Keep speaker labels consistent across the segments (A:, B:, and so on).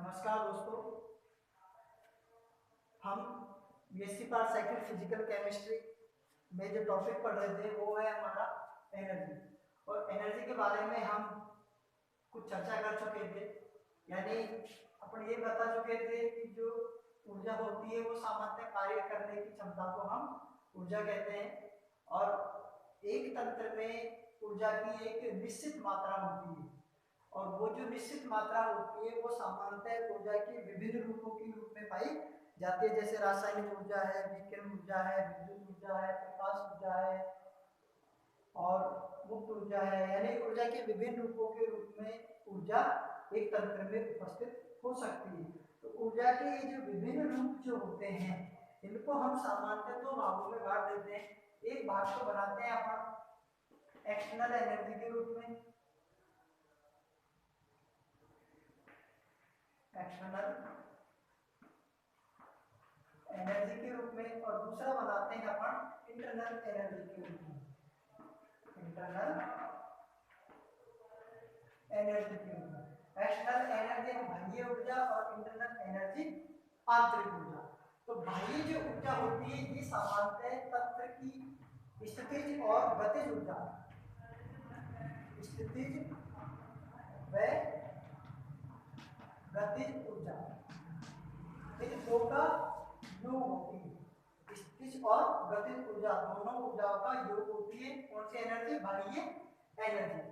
A: नमस्कार दोस्तों, हम BSc part second physical chemistry में जो टॉपिक पढ़ रहे थे वो है हमारा एनर्जी। और एनर्जी के बारे में हम कुछ चर्चा कर चुके थे, यानी अपन ये बता चुके थे कि जो ऊर्जा होती है वो सामान्य कार्य करने की क्षमता को हम ऊर्जा कहते हैं। और एक तंत्र में ऊर्जा की एक निश्चित मात्रा होती है, और वो जो निश्चित मात्रा होती है वो सामान्यतः ऊर्जा के विभिन्न रूपों के रूप में पाई जाती है, जैसे रासायनिक ऊर्जा है, विकिरण ऊर्जा है, विद्युत ऊर्जा है, प्रकाश ऊर्जा है और मुक्त ऊर्जा है। यानी ऊर्जा के विभिन्न रूपों के रूप में ऊर्जा एक तंत्र में उपस्थित हो सकती है। तो ऊर्जा के ये जो विभिन्न रूप जो होते हैं इनको हम सामान्यतः दो भागों में बांट देते हैं। एक भाग को बनाते हैं अपन एक्सटर्नल एनर्जी के रूप में, एक्सटर्नल एनर्जी के रूप में, और दूसरा बनाते हैं अपन इंटरनल एनर्जी के रूप में, इंटरनल एनर्जी के रूप में। एक्सटर्नल एनर्जी बाह्य ऊर्जा और इंटरनल एनर्जी आंतरिक ऊर्जा। तो बाह्य जो ऊर्जा होती है ये सामान्यतः तंत्र की स्थितिज और गतिज ऊर्जा, स्थितिज व गतिज ऊर्जा, इन दो का योग होती है। स्थितिज और गतिज ऊर्जा दोनों ऊर्जाओं का योग होती है। कौन सी एनर्जी? बाह्य एनर्जी।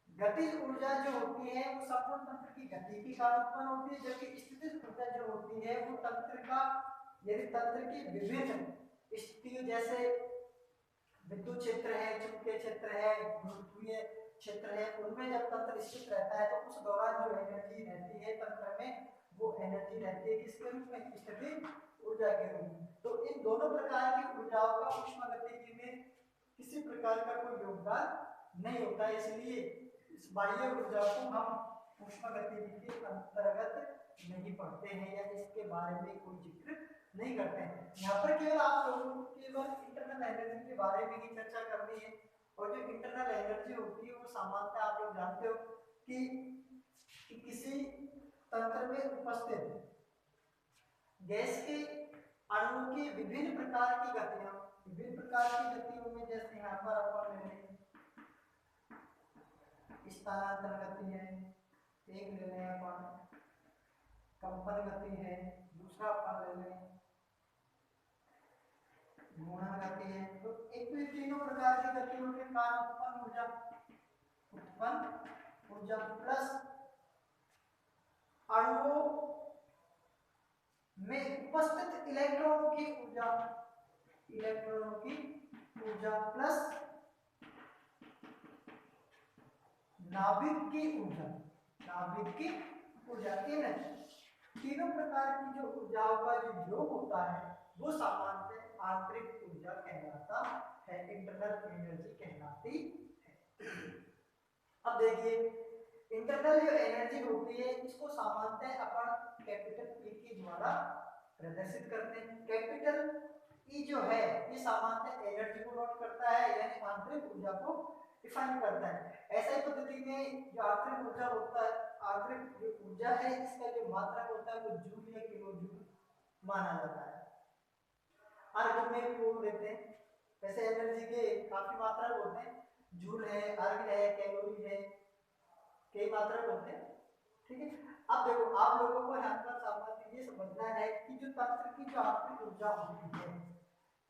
A: गतिज ऊर्जा जो होती है वो संपूर्ण तंत्र की गति के कारण उत्पन्न होती है, जबकि स्थितिज ऊर्जा जो होती है वो तंत्र का, यदि तंत्र की विभिन्न स्थितियों जैसे विद्युत क्षेत्र है, चुंबकीय क्षेत्र है, गुरुत्वीय क्षेत्र है, उनमें जब तंत्र स्थित रहता है तो उस दौरान जो एनर्जी रहती है तंत्र में वो एनर्जी रहती है किसके रूप में? स्थितिज ऊर्जा के रूप में। तो इन दोनों प्रकार की ऊर्जाओं का ऊष्मागतिकी में किसी प्रकार का कोई योगदान नहीं होता है, इसलिए इस बाह्य ऊर्जा को हम ऊष्मागतिकी के अंतर्गत नहीं पढ़ते हैं या इसके बारे में कोई जिक्र नहीं करते हैं। यहाँ पर केवल आप लोगों को केवल इंटरनल एनर्जी के बारे में ही चर्चा करनी है। और जो इंटरनल एनर्जी होती है वो सामान्यतः आप लोग जानते हो कि किसी तंत्र में उपस्थित गैस के अणुओं की विभिन्न प्रकार की गतियां, विभिन्न प्रकार की गतियों में जैसे यहाँ पर अपन ले लें स्थानांतरण गति है, एक ले लें अपन कंपन गति है, दूसरा अपन ले लें घूर्णन गति है। तो एक तो तीनों प्रकार की गतियों के कारण उत्पन्न ऊर्जा प्लस अणुओं में उपस्थित इलेक्ट्रॉनों की ऊर्जा, इलेक्ट्रॉनों की ऊर्जा प्लस नाभिक की ऊर्जा, नाभिक की ऊर्जा। तीनों प्रकार की जो ऊर्जाओं का जो योग होता है वो सामान्यतः आंतरिक ऊर्जा कहलाता है, इंटरनल एनर्जी कहलाती है। अब देखिए इंटरनल जो एनर्जी होती है इसको सामान्यतः अपन कैपिटल ई के द्वारा प्रदर्शित करते हैं। कैपिटल ई जो है ये सामान्यतः एनर्जी को नोट करता है, यानी आंतरिक ऊर्जा को डिफाइन करता है। ऐसा ही पद्धति में जो आंतरिक ऊर्जा होता है, आंतरिक जो ऊर्जा है इसका जो मात्रक होता है वो जूल या किलो जूल माना जाता है। अर्घ में को लेते हैं, वैसे एनर्जी के काफी मात्रक होते हैं, जूल है, अर्घ है, कैलोरी है, कई मात्रक होते हैं। ठीक है, अब देखो आप लोगों को यहाँ पर सामान्य ये समझना है कि जो तंत्र की जो आंतरिक ऊर्जा होती है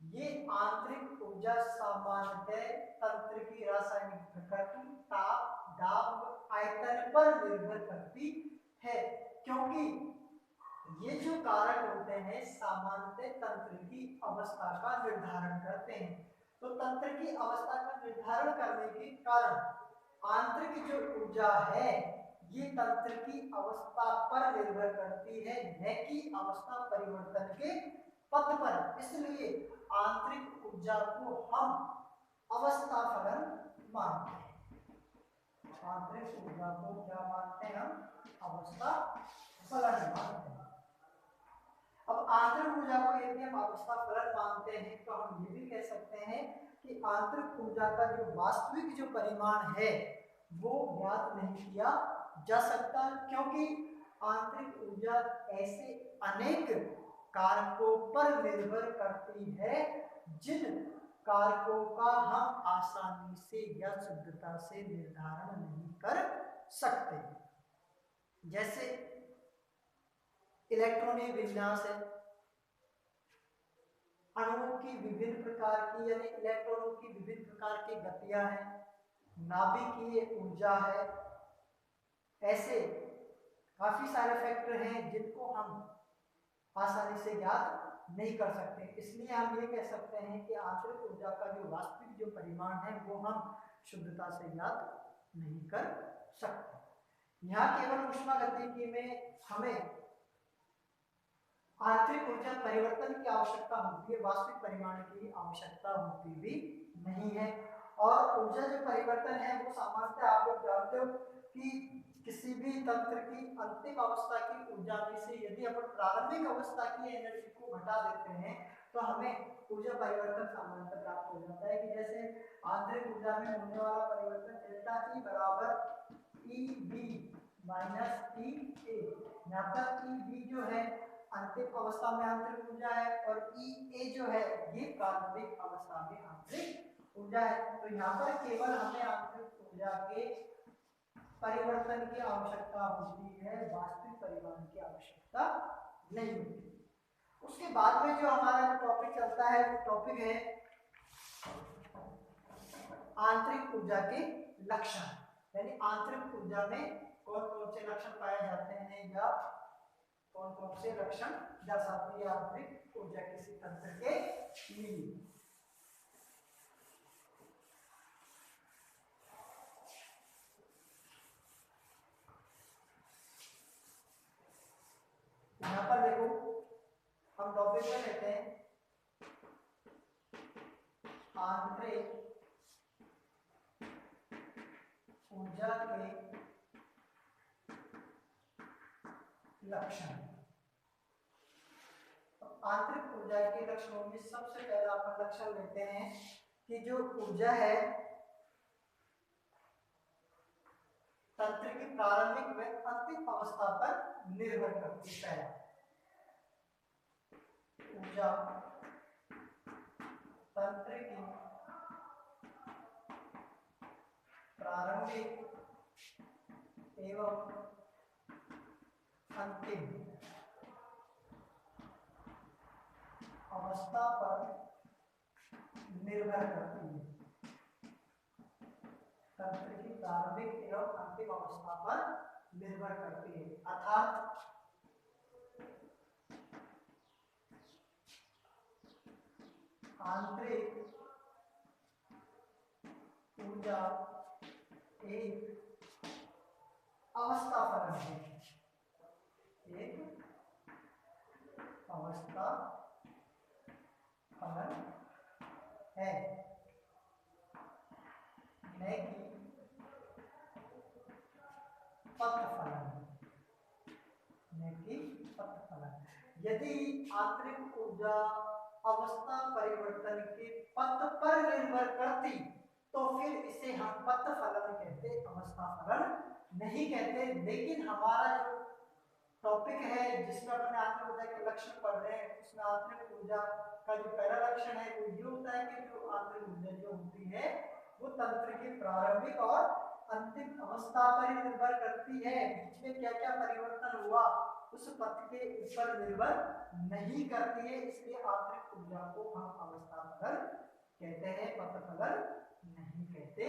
A: ये आंतरिक ऊर्जा सामान्यतः तंत्र की रासायनिक प्रकृति, ताप, दाब, आयतन पर निर्भर करती है, क्योंकि ये जो कारक होते हैं सामान्यतः तंत्र की अवस्था का निर्धारण करते हैं। तो तंत्र की अवस्था का निर्धारण करने के कारण आंतरिक जो ऊर्जा है ये तंत्र की अवस्था पर निर्भर करती है, न कि अवस्था परिवर्तन के पथ पर। इसलिए आंतरिक ऊर्जा को हम अवस्था फलन मानते हैं। आंतरिक ऊर्जा को क्या मानते हैं? हम अवस्था फलन मानते हैं। अब आंतरिक ऊर्जा को यदि हम अवस्था फलन मानते हैं तो हम ये भी कह सकते हैं कि आंतरिक ऊर्जा का जो वास्तविक जो परिमाण है वो ज्ञात नहीं किया जा सकता, क्योंकि आंतरिक ऊर्जा ऐसे अनेक कारकों पर निर्भर करती है जिन कारकों का हम आसानी से या शुद्धता से निर्धारण नहीं कर सकते। जैसे इलेक्ट्रॉनिक विन्यास है, अणुओं की विभिन्न प्रकार की यानी इलेक्ट्रॉनों की विभिन्न प्रकार की गतियां हैं, नाभिकीय ऊर्जा है, ऐसे काफी सारे फैक्टर हैं जिनको हम आसानी से ज्ञात नहीं कर सकते। इसलिए हम ये कह सकते हैं कि आंतरिक ऊर्जा का जो वास्तविक जो परिमाण है वो हम शुद्धता से ज्ञात नहीं कर सकते। यहाँ केवल ऊष्मागतिकी में हमें आंतरिक ऊर्जा परिवर्तन की आवश्यकता होती है, वास्तविक परिमाण की आवश्यकता होती भी नहीं है। और ऊर्जा जो परिवर्तन है वो सामान्यतः आप लोग जानते हो कि किसी भी तंत्र की अंतिम अवस्था की ऊर्जा में से यदि अपन प्रारंभिक अवस्था की एनर्जी को घटा देते हैं तो हमें ऊर्जा परिवर्तन सामान्यतः प्राप्त हो जाता है। कि जैसे आंतरिक ऊर्जा में होने वाला परिवर्तन डेल्टा ई बराबर ई बी माइनस ई ए। यहाँ पर ई बी जो है अंतिम अवस्था में आंतरिक ऊर्जा है और ई ए जो है ये प्रारंभिक अवस्था में आंतरिक ऊर्जा है। तो यहाँ पर केवल हमें आंतरिक ऊर्जा के परिवर्तन की आवश्यकता होती है, वास्तविक परिमाण की आवश्यकता नहीं होती। उसके बाद में जो हमारा टॉपिक चलता है वो टॉपिक है आंतरिक ऊर्जा के लक्षण, यानी आंतरिक ऊर्जा में कौन कौन से लक्षण पाए जाते हैं या कौन कौन से लक्षण दर्शाती है आंतरिक ऊर्जा किसी तंत्र के लिए। यहाँ पर देखो हम टॉपिक में लेते हैं आंतरिक ऊर्जा के लक्षण। आंतरिक ऊर्जा के लक्षणों में सबसे पहला अपन लक्षण लेते हैं कि जो ऊर्जा है तंत्र की प्रारंभिक व अंतिम अवस्था पर निर्भर करती है। ऊर्जा तंत्र की प्रारंभिक एवं अंतिम अवस्था पर निर्भर करती है। तंत्र की प्रारंभिक एवं अंतिम अवस्था पर निर्भर करती है, अर्थात आंतरिक ऊर्जा एक अवस्था फलन है, एक अवस्था फलन है, न कि पथ फलन, न कि पथ फलन। यदि आंतरिक ऊर्जा अवस्था परिवर्तन के पथ पर निर्भर करती तो फिर इसे हम पथ फलन कहते, अवस्था फलन नहीं कहते। लेकिन हमारा जो टॉपिक है जिसमें अपने आंतरिक ऊर्जा के लक्षण पढ़ रहे हैं उसमें आंतरिक ऊर्जा का जो पहला लक्षण है वो ये होता है कि जो आंतरिक ऊर्जा जो होती है वो तंत्र की प्रारंभिक और अंतिम अवस्था पर ही निर्भर करती है। बीच में क्या क्या परिवर्तन हुआ उस पथ के ऊपर निर्भर नहीं करती है, इसलिए आंतरिक ऊर्जा को हम अवस्था फलन कहते हैं, पथ फलन नहीं कहते।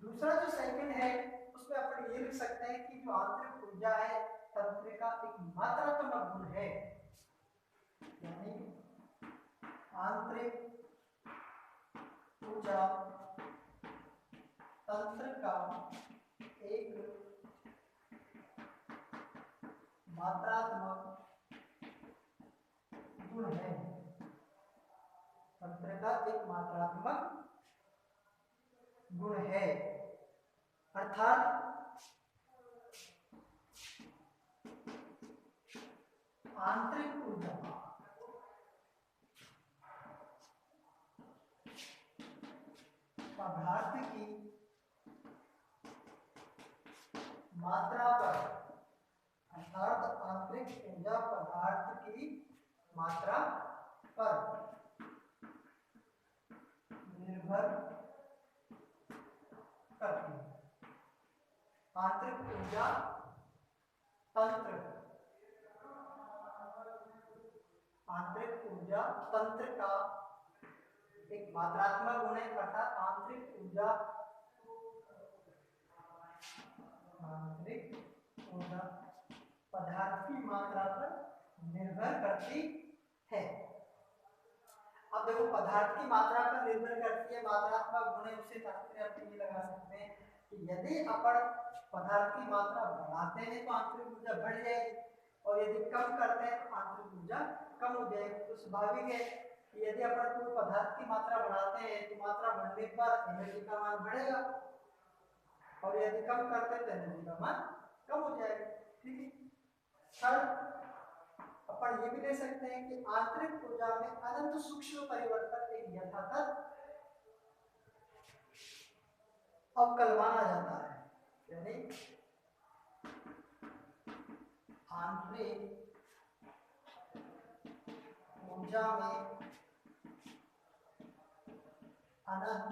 A: दूसरा जो सेकंड है उसमें अपन ये लिख सकते हैं कि जो आंतरिक ऊर्जा है तंत्र का एक मात्रात्मक गुण है, यानी आंतरिक ऊर्जा तंत्र का एक मात्रात्मक गुण है, तंत्र का एक मात्रात्मक गुण है, अर्थात आंतरिक ऊर्जा पदार्थ की मात्रा पर अर्थात आंतरिक ऊर्जा पदार्थ की मात्रा पर निर्भर करती है। आंतरिक ऊर्जा तंत्र, आंतरिक ऊर्जा तंत्र का एक मात्रात्मक गुण है, अर्थात आंतरिक ऊर्जा पदार्थ की मात्रा पर निर्भर करती है। अब देखो पदार्थ की मात्रा पर निर्भर करती है, मात्रात्मक गुण है, उससे तात्पर्य आप ये लगा सकते हैं कि यदि अपन पदार्थ की मात्रा बढ़ाते हैं तो आंतरिक ऊर्जा बढ़ जाएगी, और यदि कम करते हैं तो आंतरिक ऊर्जा कम हो जाएगी। तो स्वाभाविक है कि यदि अपन कोई पदार्थ की मात्रा बढ़ाते हैं तो मात्रा बढ़ने पर एनर्जी का मान बढ़ेगा, और यदि कम करते हैं तो एनर्जी का मान कम हो जाएगा। ठीक है। अपन ये भी ले सकते हैं कि आंतरिक ऊर्जा में अनंत सूक्ष्म परिवर्तन एक यथातथ अवकल माना जाता है, यानी आंतरिक ऊर्जा में अनंत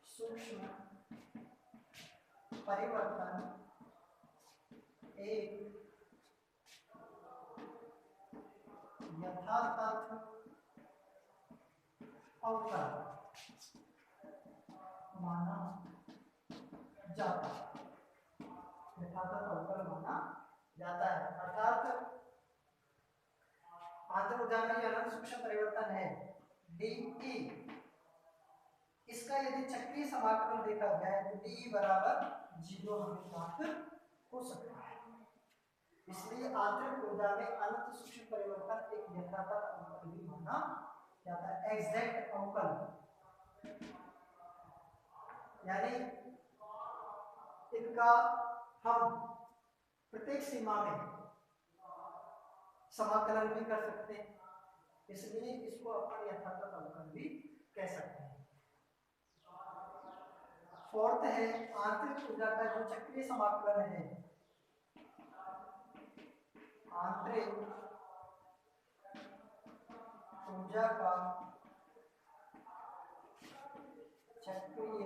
A: सूक्ष्म परिवर्तन एक यथातथ अवकल माना जाता है, यथातथ अवकल माना जाता है। अर्थात आंतरिक ऊर्जा में अनंत सूक्ष्म परिवर्तन है डी, इसका यदि चक्रीय समाकलन देखा जाए तो डी बराबर 0 हमें प्राप्त हो सकता है। इसलिए आंतरिक ऊर्जा में अनंत सूक्ष्म परिवर्तन एक यथातथ अवकल भी माना जाता है, एग्जैक्ट अवकल, यानी इनका हम प्रत्येक सीमा में समाकलन भी कर सकते हैं, इसलिए इसको अपन यथातथ अवकल भी कह सकते हैं। फोर्थ है आंतरिक ऊर्जा का जो चक्रीय समाकलन है, आंतरिक ऊर्जा का चक्रीय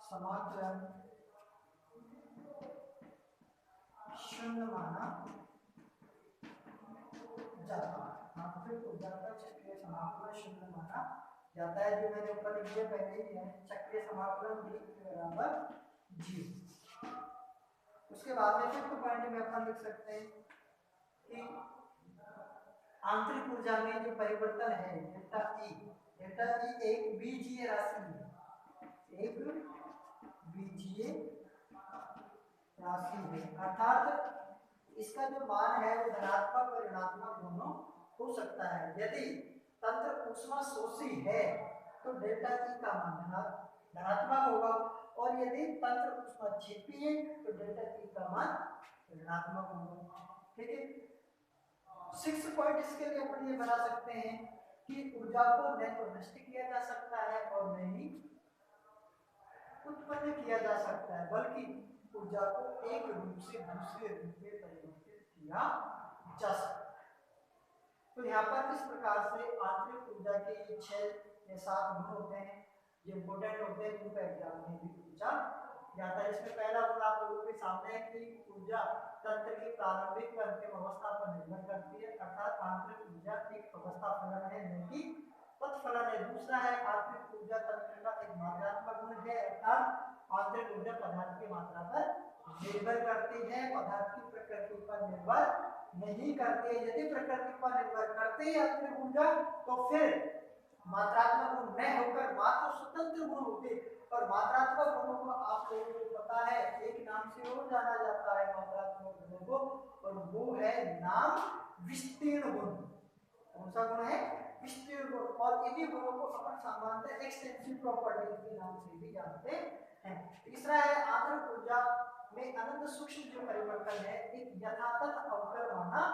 A: समाकलन शून्य माना जाता है। आंतरिक ऊर्जा का चक्रीय समाकलन शून्य माना जाता है, जो मैंने ऊपर लिख दिया पहले ही है, चक्रीय समाकलन d बराबर 0। उसके बाद में फिफ्थ पॉइंट में अपन लिख सकते हैं कि आंतरिक ऊर्जा में जो परिवर्तन है डेल्टा ई एक बीजीय राशि है, एक बीजीय राशि है, अर्थात इसका जो मान है वो धनात्मक और ऋणात्मक दोनों हो सकता है। यदि तंत्र ऊष्मा शोषी है तो डेल्टा ई का मान धनात्मक होगा, और यदि तंत्र ऊष्मा क्षेपी है तो डेल्टा ई का मान ऋणात्मक होगा। ठीक है। 6 पॉइंट इसके लिए अपन ये बना सकते हैं कि ऊर्जा को न तो नष्ट किया जा सकता है और न ही उत्पन्न किया जा सकता है, बल्कि ऊर्जा को एक रूप से दूसरे रूप में परिवर्तित किया जा सकता है। तो यहाँ पर इस प्रकार से आंतरिक ऊर्जा के ये 6 या 7 गुण होते हैं जो इम्पोर्टेंट होते हैं, जिनका एग्जाम में भी पूछा जाता है। इसमें पहला गुण आप लोगों के सामने है कि ऊर्जा तंत्र की प्रारंभिक व अंतिम अवस्था पर निर्भर करती है, अर्थात आंतरिक ऊर्जा एक अवस्था फलन है न कि पथ है। दूसरा है आंतरिक ऊर्जा तंत्र का एक मात्रात्मक गुण है, अर्थात आंतरिक ऊर्जा पदार्थ की मात्रा पर निर्भर करती है, पदार्थ की प्रकृति पर निर्भर नहीं करती है। यदि प्रकृति पर निर्भर करती है आंतरिक ऊर्जा तो फिर मात्रात्मक गुण न होकर मात्र स्वतंत्र गुण होते, और मात्रात्मक गुणों को आप लोगों को पता है एक नाम से और जाना जाता है मात्रात्मक गुणों को, और वो है नाम विस्तीर्ण गुण। कौन सा गुण है? विस्तीर्ण गुण। और इन्हीं गुणों को अपन सामान्यतः एक्सटेंसिव प्रॉपर्टीज के नाम से भी जानते हैं। तीसरा है आंतरिक ऊर्जा में अनंत सूक्ष्म जो परिवर्तन है एक यथातथ अवकल माना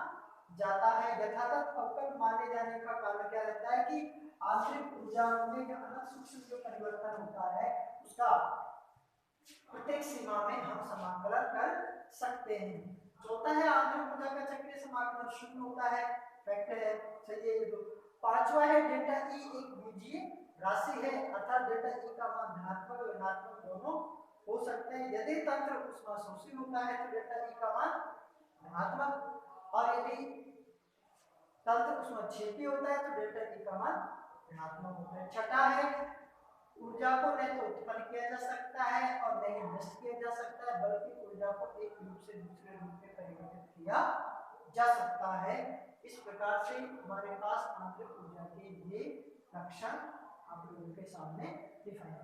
A: जाता है। यथातथ अवकल माने जाने का कारण क्या रहता है कि आंतरिक ऊर्जा में अनंत सूक्ष्म जो परिवर्तन होता है उसका प्रत्येक सीमा में हम समाकलन कर सकते हैं। चौथा है आंतरिक ऊर्जा का चक्रीय समाकलन शून्य होता है, फैक्टर है, सही है ये दो। पांचवा है डेल्टा ई एक बीजीय राशि है, अर्थात डेल्टा ई का मान धनात्मक और ऋणात्मक दोनों हो सकते हैं। यदि तंत्र उष्माशोषी होता है तो डेल्टा ई का मान धनात्मक, और यदि तंत्र उष्माक्षेपी होता है तो डेल्टा ई का मान ऋणात्मक होता है। छठा है ऊर्जा को न तो उत्पन्न किया जा सकता है और न ही नष्ट किया जा सकता है, बल्कि ऊर्जा को एक रूप से दूसरे रूप में परिवर्तित किया जा सकता है। इस प्रकार से हमारे पास आंतरिक ऊर्जा के ये लक्षण आप लोगों के सामने दिखाए हैं।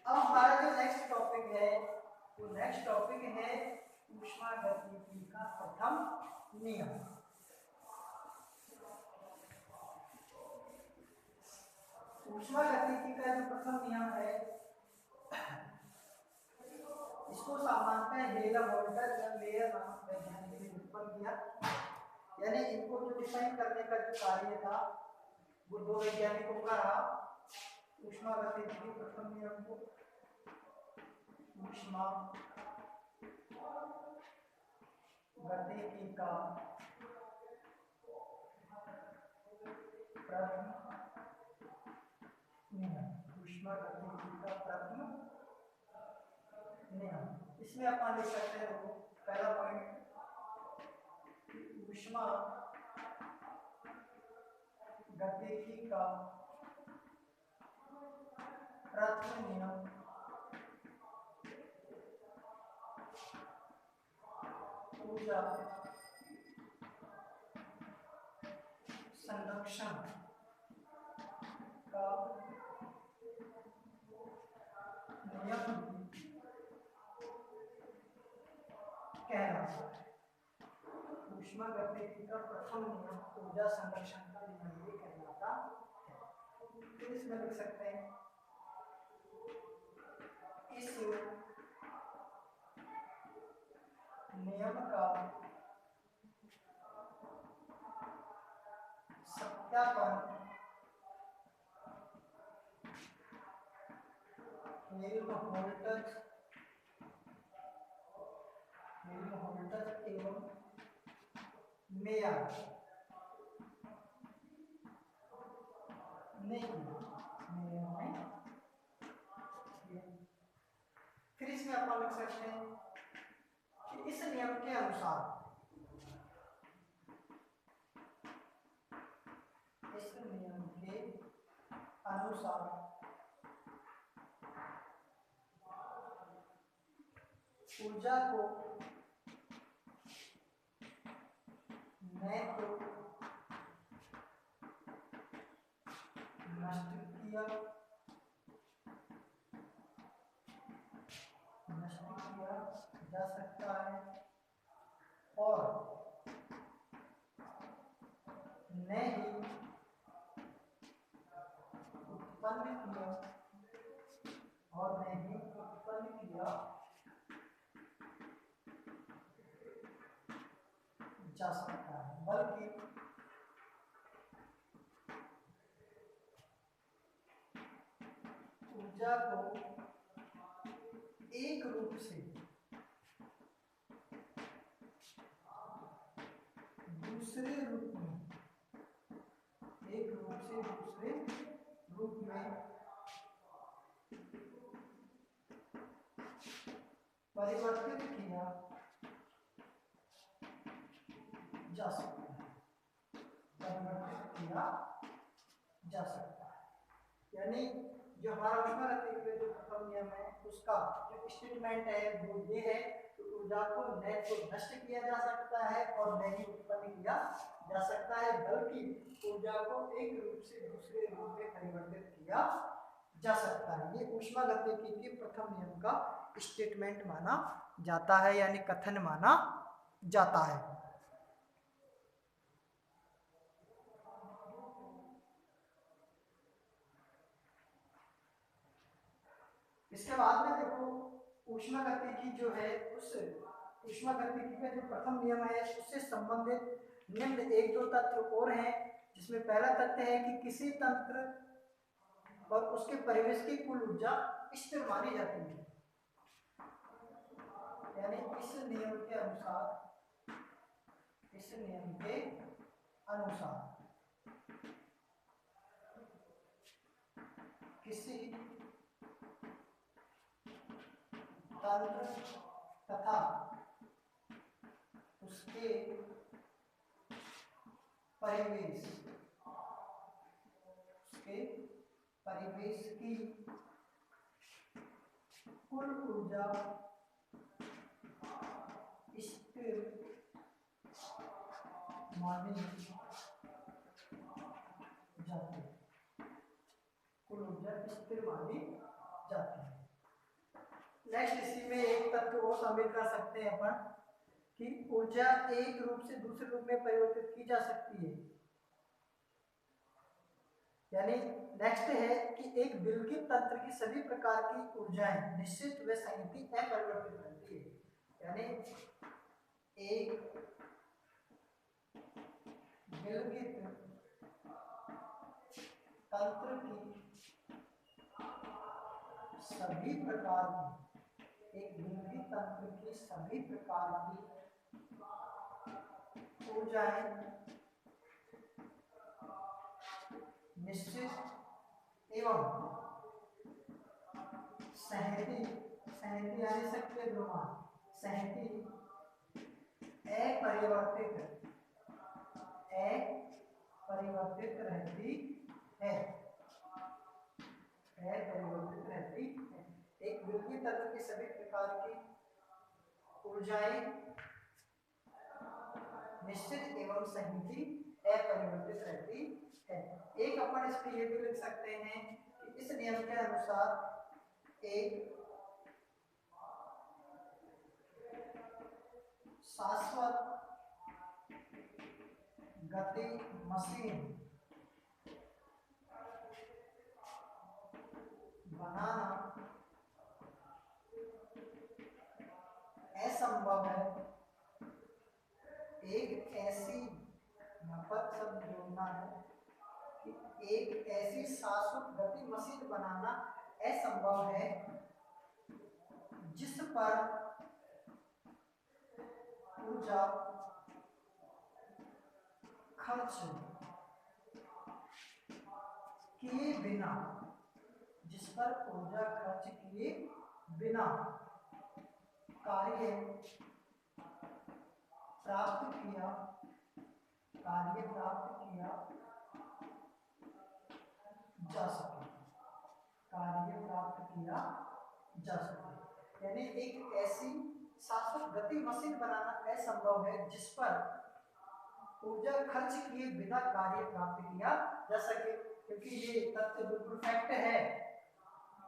A: अब हमारा जो नेक्स्ट टॉपिक है वो नेक्स्ट टॉपिक है ऊष्मागतिकी का प्रथम नियम। ऊष्मागतिकी का जो प्रथम नियम है इसको सामान्यतः हेला-वोल्टर या लेयर नामक वैज्ञानिक ने उत्पन्न किया। यानी इनको जो डिफाइन करने का जो कार्य था वो दो वैज्ञानिकों का रहा। ऊष्मागतिकी के प्रथम नियम को ऊष्मागतिकी का प्रथम नियम, ऊष्मागतिकी का प्रथम नियम, इसमें अपन लिख सकते हैं वो पहला पॉइंट ऊष्मागतिकी का प्रथम नियम ऊर्जा संरक्षण का नियम कहलाता है। ऊष्मागतिकी का प्रथम नियम ऊर्जा संरक्षण का नियम ये कहलाता है। फिर इसमें लिख सकते हैं इस नियम का सत्यापन हेल्महोल्ट्ज़ एवं मेयर ने फिर इसमें अपन लिख सकते हैं कि इस नियम के अनुसार ऊर्जा को न तो नष्ट किया जा सकता है और न ही उत्पन्न किया जा सकता है, बल्कि ऊर्जा को एक रूप से दूसरे रूप में परिवर्तित किया जा सकता है, यानी जो हमारा ऊष्मागतिकी जो प्रथम नियम है उसका जो स्टेटमेंट है वो ये है कि ऊर्जा को न तो नष्ट किया जा सकता है और न ही उत्पन्न किया जा सकता है, बल्कि ऊर्जा को एक रूप से दूसरे रूप में परिवर्तित किया जा सकता है। ये ऊष्मागतिकी के प्रथम नियम का स्टेटमेंट माना जाता है, यानी कथन माना जाता है। इसके बाद में देखो ऊष्मागतिकी जो है उस ऊष्मागतिकी का जो प्रथम नियम है उससे संबंधित निम्न एक दो तथ्य और हैं, जिसमें पहला तथ्य है कि किसी तंत्र और उसके परिवेश की कुल ऊर्जा स्थिर मानी जाती है। यानी इस नियम के अनुसार किसी तंत्र तथा उसके परिवेश की कुल ऊर्जा स्थिर मानी जाती है। कुल ऊर्जा स्थिर मानी जाती है। नेक्स्ट इसी में एक तत्व और शामिल कर सकते हैं अपन कि ऊर्जा एक रूप से दूसरे रूप में परिवर्तित की जा सकती है। यानी नेक्स्ट है कि एक विलगित तंत्र की सभी प्रकार की ऊर्जाएं निश्चित व संगति अपरिवर्तित रहती है। यानी एक विलगित तंत्र की सभी प्रकार की ऊर्जाएं निश्चित एवं सहती यानी सक्रिय द्रव्यमान सहती अपरिवर्तित रहती है। एक विलगित तत्व की सभी प्रकार की ऊर्जाएं निश्चित एवं सहती अपरिवर्तित रहती है। एक अपन इसमें ये भी लिख सकते हैं कि इस नियम के अनुसार एक शाश्वत गति मशीन बनाना असंभव है। एक ऐसी शब्द जोड़ना है कि एक ऐसी शाश्वत गति मशीन बनाना असंभव है जिस पर ऊर्जा खर्च किए बिना कार्य प्राप्त किया जा सके। यानी एक ऐसी शाश्वत गति मशीन बनाना असंभव है जिस पर ऊर्जा खर्च किए बिना कार्य प्राप्त किया जा सके। क्योंकि ये तथ्य बिल्कुल फैक्ट है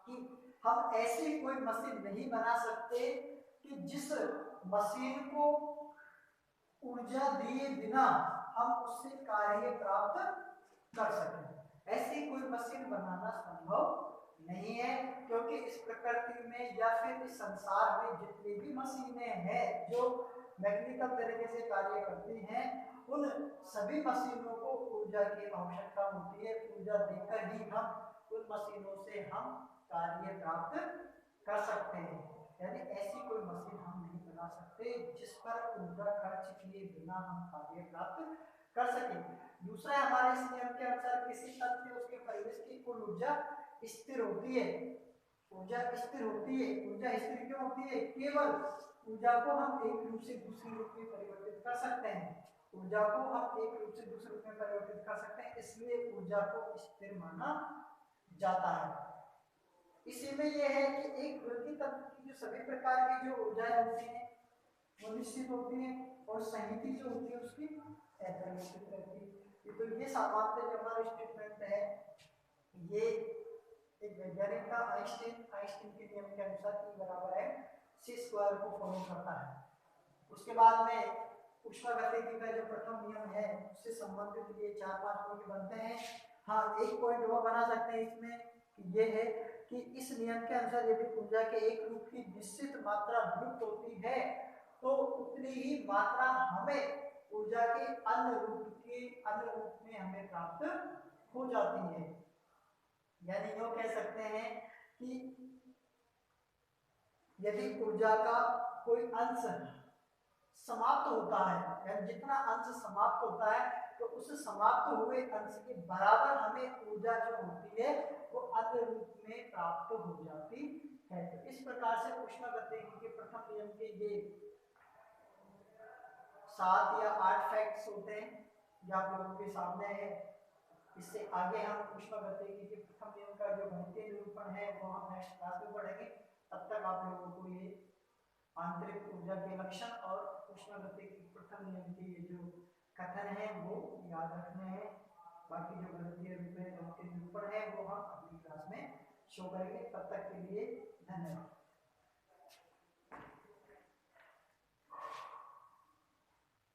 A: कि हम ऐसी कोई मशीन नहीं बना सकते कि जिस मशीन को ऊर्जा दिए बिना हम उससे कार्य प्राप्त कर सकें। ऐसी कोई मशीन बनाना संभव नहीं है, क्योंकि इस प्रकृति में या फिर इस संसार में जितनी भी मशीनें हैं जो मैकेनिकल तरीके से कार्य करती हैं, उन सभी मशीनों को ऊर्जा की आवश्यकता होती है। ऊर्जा देकर ही हम उन मशीनों से हम कार्य प्राप्त कर सकते हैं। यानी ऐसी कोई मशीन हम नहीं बना सकते जिस पर ऊर्जा खर्च किए बिना हम कार्य प्राप्त कर सकें। दूसरा, हमारे इस नियम के अनुसार किसी तत्व में उसके परिवेश की कुल ऊर्जा स्थिर होती है। ऊर्जा स्थिर क्यों होती है? केवल ऊर्जा को हम एक रूप से दूसरे रूप में परिवर्तित कर सकते हैं। इसलिए ऊर्जा को स्थिर माना जाता है। इसी में यह है कि एक विलगित तत्व की जो सभी प्रकार की जो ऊर्जाएं होती हैं वो निश्चित होती हैं और संगति जो होती है उसकी अपरिवर्तित रहती है। तो ये सामान्य जो हमारा स्टेटमेंट है, ये एक वैज्ञानिक का आइंस्टीन के नियम के अनुसार E बराबर है c² को फॉलो करता है। उसके बाद में ऊष्मागतिकी का जो प्रथम नियम है उससे संबंधित ये 4-5 पॉइंट बनते हैं। हाँ, एक पॉइंट वो बना सकते हैं इसमें, ये है कि इस नियम के अनुसार यदि ऊर्जा के एक रूप की निश्चित मात्रा विलुप्त होती है तो उतनी ही मात्रा हमें ऊर्जा के अन्य रूप में हमें प्राप्त हो जाती है। यानी यो कह सकते हैं कि यदि ऊर्जा का कोई अंश समाप्त होता है, यानी जितना अंश समाप्त होता है तो उस समाप्त हुए अंश के बराबर हमें ऊर्जा जो होती है वो अन्य रूप में प्राप्त हो जाती है। तो इस प्रकार से ऊष्मागतिकी के प्रथम नियम के ये 7 या 8 फैक्ट्स होते हैं जो आप लोगों के सामने है। इससे आगे हम ऊष्मागतिकी के प्रथम नियम का जो गणितीय निरूपण है वो हम नेक्स्ट क्लास में पढ़ेंगे। तब तक आप लोगों को ये आंतरिक ऊर्जा के लक्षण और ऊष्मागतिकी के प्रथम नियम के ये जो कथन है वो याद रखने हैं। बाकी जो गणितीय निरूपण है वो हम अगली क्लास में शो करेंगे। तब तक के लिए धन्यवाद।